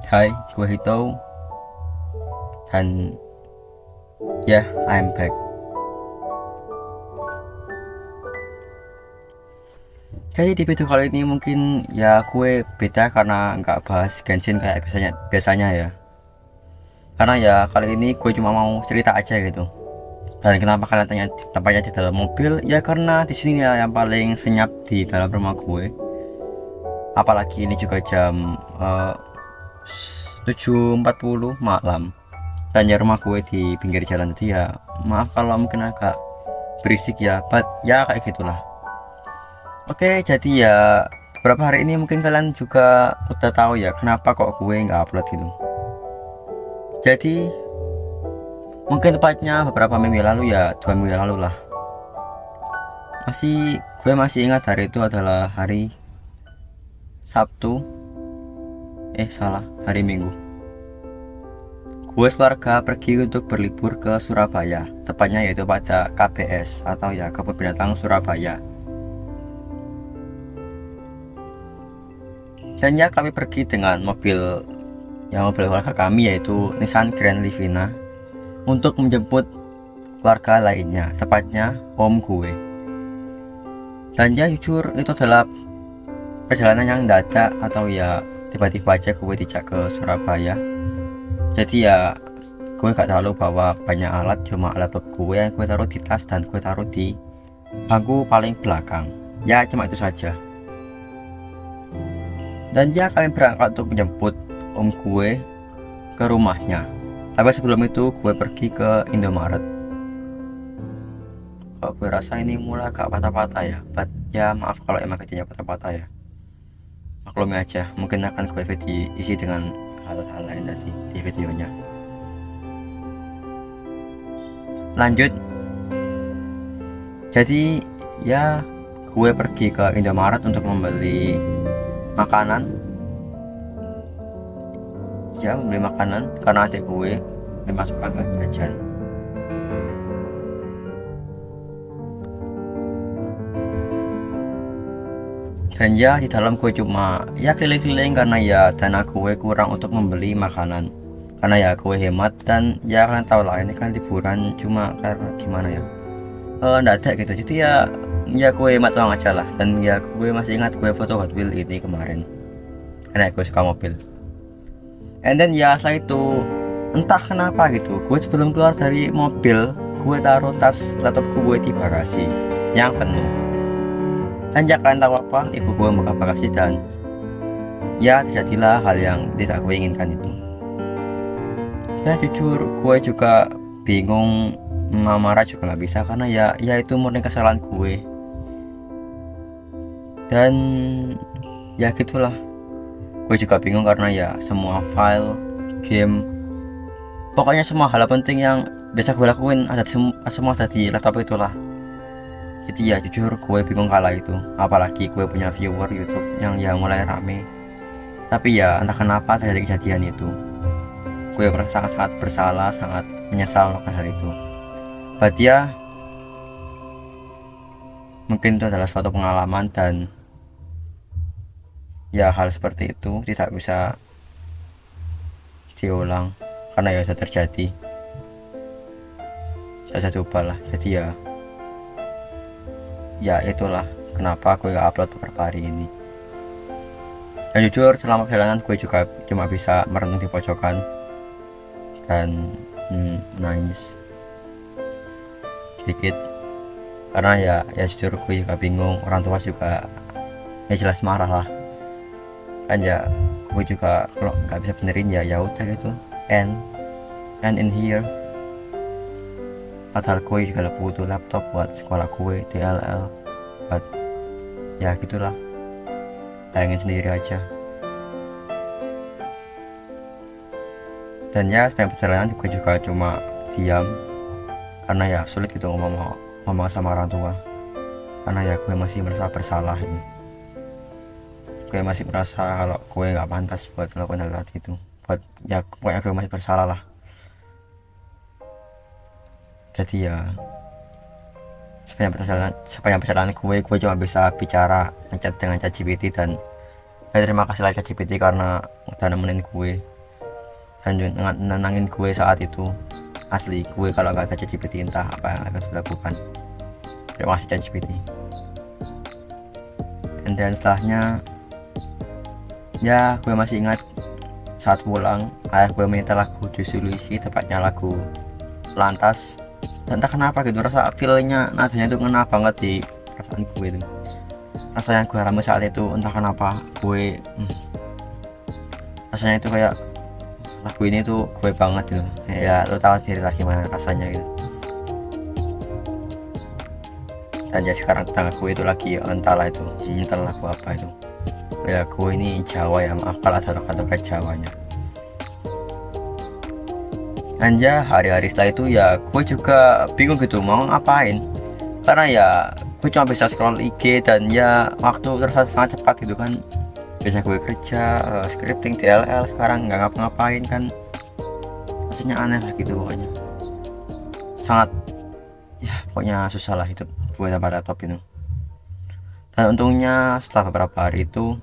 Hai, gue Hito dan ya, I'm back. Jadi di video kali ini mungkin ya gue beda karena nggak bahas Genshin kayak biasanya ya. Karena ya kali ini gue cuma mau cerita aja gitu. Dan kenapa kalian tanya tempatnya di dalam mobil? Ya karena di sini ya yang paling senyap di dalam rumah gue. Apalagi ini juga jam 7.40 malam. Dan ya rumah gue di pinggir jalan, jadi ya maaf kalau mungkin agak berisik ya, but ya kayak gitulah. Oke, jadi ya beberapa hari ini mungkin kalian juga udah tahu ya kenapa kok gue nggak upload gitu. Jadi mungkin tepatnya beberapa minggu lalu ya, 2 minggu lalu lah. Gue masih ingat hari itu adalah hari Sabtu. Hari Minggu. Gue keluarga pergi untuk berlibur ke Surabaya, tepatnya yaitu pada KBS atau ya Kebun Binatang Surabaya. Dan ya kami pergi dengan mobil keluarga kami yaitu Nissan Grand Livina untuk menjemput keluarga lainnya, tepatnya om gue. Dan ya jujur itu adalah perjalanan yang dadak atau ya tiba-tiba aja gue dijak ke Surabaya. Jadi ya gue gak terlalu bawa banyak alat, cuma laptop gue yang gue taruh di tas dan gue taruh di bangku paling belakang. Ya cuma itu saja. Dan ya kami berangkat untuk menjemput om gue ke rumahnya. Tapi sebelum itu gue pergi ke Indomaret. Kok gue rasa ini mulai agak patah-patah ya, but ya maaf kalau emang kecilnya patah-patah ya. Maklumi aja, mungkin akan gue isi dengan hal-hal lain tadi di videonya. Lanjut. Jadi ya gue pergi ke Indomaret untuk membeli makanan karena adik gue memang suka jajan. Dan ya di dalam gue cuma ya keliling-keliling karena ya dana gue kurang untuk membeli makanan, karena ya gue hemat. Dan ya kalian tahu lah ini kan liburan, cuma karena gimana ya nggak ada gitu, jadi ya gue hemat uang aja lah. Dan ya gue masih ingat gue foto Hot Wheels ini kemarin karena gue suka mobil. And then ya setelah itu entah kenapa gitu, gue sebelum keluar dari mobil gue taruh tas laptop gue di bagasi yang penuh. Dan ya kalian tahu apa, ibu gue buka bagasi dan ya terjadilah hal yang tidak gue inginkan itu. Dan jujur gue juga bingung, marah juga nggak bisa karena ya itu murni kesalahan gue. Dan ya gitulah, gue juga bingung karena ya semua file, game, pokoknya semua hal penting yang biasa gue lakuin semua ada di laptop itulah. Jadi ya jujur gue bingung kala itu, apalagi gue punya viewer YouTube yang ya mulai rame. Tapi ya entah kenapa terjadi kejadian itu. Gue merasa sangat bersalah, sangat menyesal melakukan hal itu. But ya mungkin itu adalah suatu pengalaman, dan ya hal seperti itu tidak bisa diulang karena ya sudah terjadi, tidak bisa diubah lah. Jadi ya itulah kenapa gue gak upload beberapa hari ini. Dan jujur selama perjalanan gue juga cuma bisa merenung di pojokan dan nangis dikit karena ya jujur gue juga bingung, orang tua juga ya jelas marah lah kan. Ya gue juga kalau nggak bisa benerin ya udah gitu, and in here. Padahal gue juga butuh laptop buat sekolah gue DLL, but ya gitulah, bayangin sendiri aja. Dan ya sepanjang perjalanan gue juga cuma diam karena ya sulit gitu ngomong sama orang tua, karena ya gue masih merasa bersalah ini. Gue masih merasa kalau gue nggak pantas buat melakukan hal itu, buat ya pokoknya gue masih bersalah lah. Jadi ya sepanjang perjalanan gue cuma bisa bicara ngechat dengan ChatGPT. Dan terima kasih lah ChatGPT karena udah nemenin gue dan juga nenangin gue saat itu. Asli gue kalau gak ada ChatGPT entah apa yang akan saya lakukan. Terima kasih ChatGPT. Dan setelahnya ya gue masih ingat saat pulang ayah gue minta lagu Juicy Luicy, tepatnya lagu Lantas. Dan entah kenapa gitu rasa feelnya nadanya itu ngena banget di perasaan gue itu. Rasanya gue alami saat itu entah kenapa gue rasanya itu kayak lagu ini tuh gue banget gitu. Ya lo tahu sendiri lah gimana rasanya gitu. Dan ya sekarang tetangga gue itu lagi entahlah itu entah lagu apa itu. Ya gue ini Jawa ya, maaf kalau ada kata-kata Jawanya. Dan ya hari-hari setelah itu ya gue juga bingung gitu mau ngapain, karena ya gue cuma bisa scroll IG dan ya waktu terasa sangat cepat gitu kan. Biasa gue kerja scripting DLL, sekarang nggak ngapa-ngapain kan, rasanya aneh lah gitu pokoknya. Sangat ya pokoknya susah lah hidup gue tanpa laptop ini. Dan untungnya setelah beberapa hari itu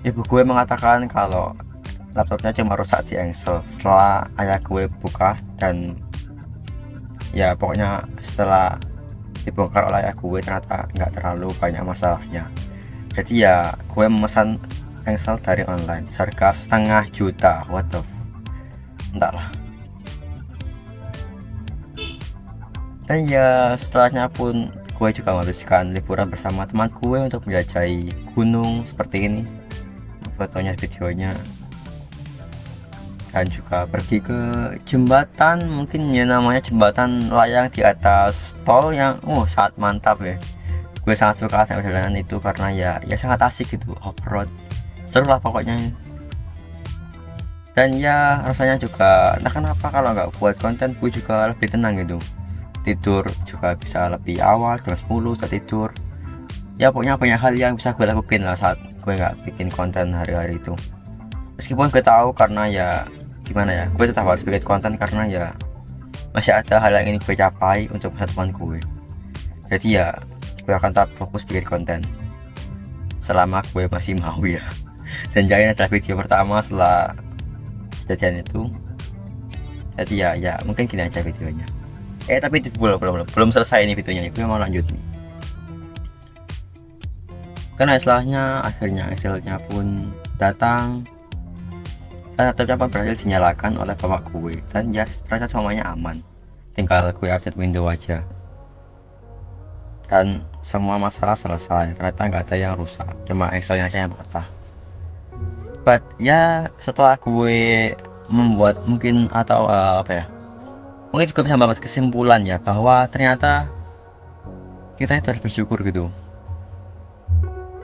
ibu gue mengatakan kalau laptopnya cuma rusak di engsel. Setelah ayah gue buka dan ya pokoknya setelah dibongkar oleh ayah gue ternyata nggak terlalu banyak masalahnya. Jadi ya gue memesan engsel dari online seharga 500 juta. What the entahlah. Dan ya setelahnya pun gue juga menghabiskan liburan bersama teman gue untuk menjelajahi gunung seperti ini, fotonya videonya, dan juga pergi ke jembatan, mungkin ya namanya jembatan layang di atas tol yang sangat mantap ya. Gue sangat suka sama perjalanan itu karena ya sangat asik gitu, off road seru lah pokoknya. Dan ya rasanya juga entah kenapa kalau nggak buat konten gue juga lebih tenang gitu, tidur juga bisa lebih awal jam 10 sudah tidur. Ya pokoknya banyak hal yang bisa gue lakuin lah saat gue nggak bikin konten hari-hari itu. Meskipun gue tahu karena ya gimana ya, gue tetap harus bikin konten karena ya masih ada hal yang ingin gue capai untuk masa depan gue. Jadi ya gue akan tetap fokus bikin konten selama gue masih mau ya. Dan jangan ada video pertama setelah kejadian itu. Jadi ya mungkin gini aja videonya. Tapi belum selesai ini videonya, gue mau lanjut nih. Karena setelahnya akhirnya hasilnya pun datang dan laptopnya pun berhasil dinyalakan oleh bapak gue. Dan ya ternyata semuanya aman, tinggal gue update window aja dan semua masalah selesai. Ternyata nggak ada yang rusak, cuma Excelnya aja yang patah. But ya setelah gue membuat mungkin atau mungkin juga bisa membuat kesimpulan ya bahwa ternyata kita itu harus bersyukur gitu.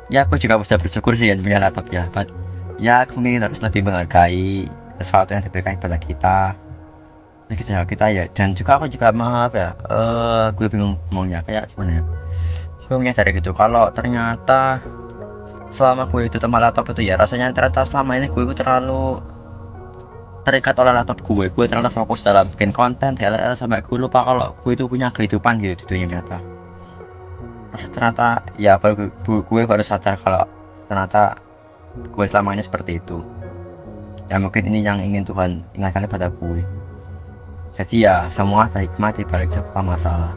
Ya aku juga bisa bersyukur sih ya punya laptop ya, but ya aku mungkin harus lebih menghargai sesuatu yang diberikan kepada kita ya. Dan juga aku juga gue bingung ngomongnya kayak gimana ya, gue menyadari gitu kalau ternyata selama gue itu sama laptop itu ya rasanya ternyata selama ini gue terlalu terikat oleh laptop gue terlalu fokus dalam bikin konten sampai gue lupa kalau gue itu punya kehidupan gitu di dunia nyata. Ternyata ya gue baru sadar kalau ternyata gue selamanya seperti itu. Ya mungkin ini yang ingin Tuhan ingatkan kepada gue. Jadi ya semua ada hikmah di balik sebuah masalah.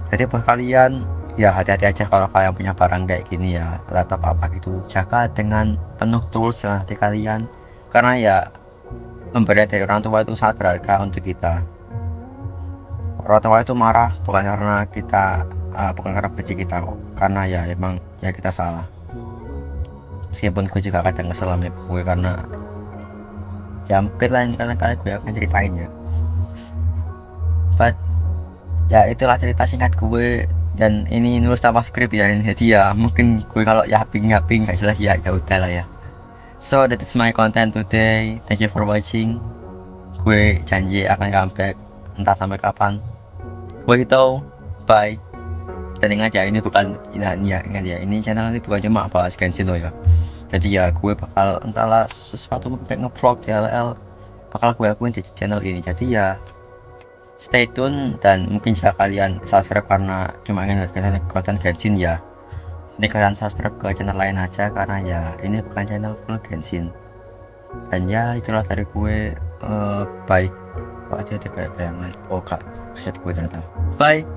Jadi buat kalian ya hati-hati aja kalau kalian punya barang kayak gini ya, laptop apa gitu, jaga dengan penuh tools dengan hati kalian, karena ya pemberian dari orang tua itu sangat berharga untuk kita. Orang tua itu marah bukan karena kita bukan karena benci kita kok, karena ya emang ya kita salah. Meskipun gue juga kadang kesel sama gue karena ya mungkin lain kali gue akan ceritain ya, but ya itulah cerita singkat gue. Dan ini nulis tanpa skrip ya, jadi ya mungkin gue kalau yaping nggak jelas ya udah lah ya. So that is my content today, thank you for watching. Gue janji akan comeback entah sampai kapan, gue tahu. Bye. Dan ingat ya, ini bukan ingat ya, ini channel ini bukan cuma bahas Genshin ya. Jadi ya gue bakal entahlah sesuatu kayak ngevlog DLL bakal gue lakuin di channel ini. Jadi ya stay tune, dan mungkin jika kalian subscribe karena cuma ingin lihat konten Genshin ya, ini kalian subscribe ke channel lain aja karena ya ini bukan channel full Genshin. Dan ya itulah dari gue. Bye. Kok hati-hati kayak bayangan. Oh kak, kaset gue ternyata. Bye.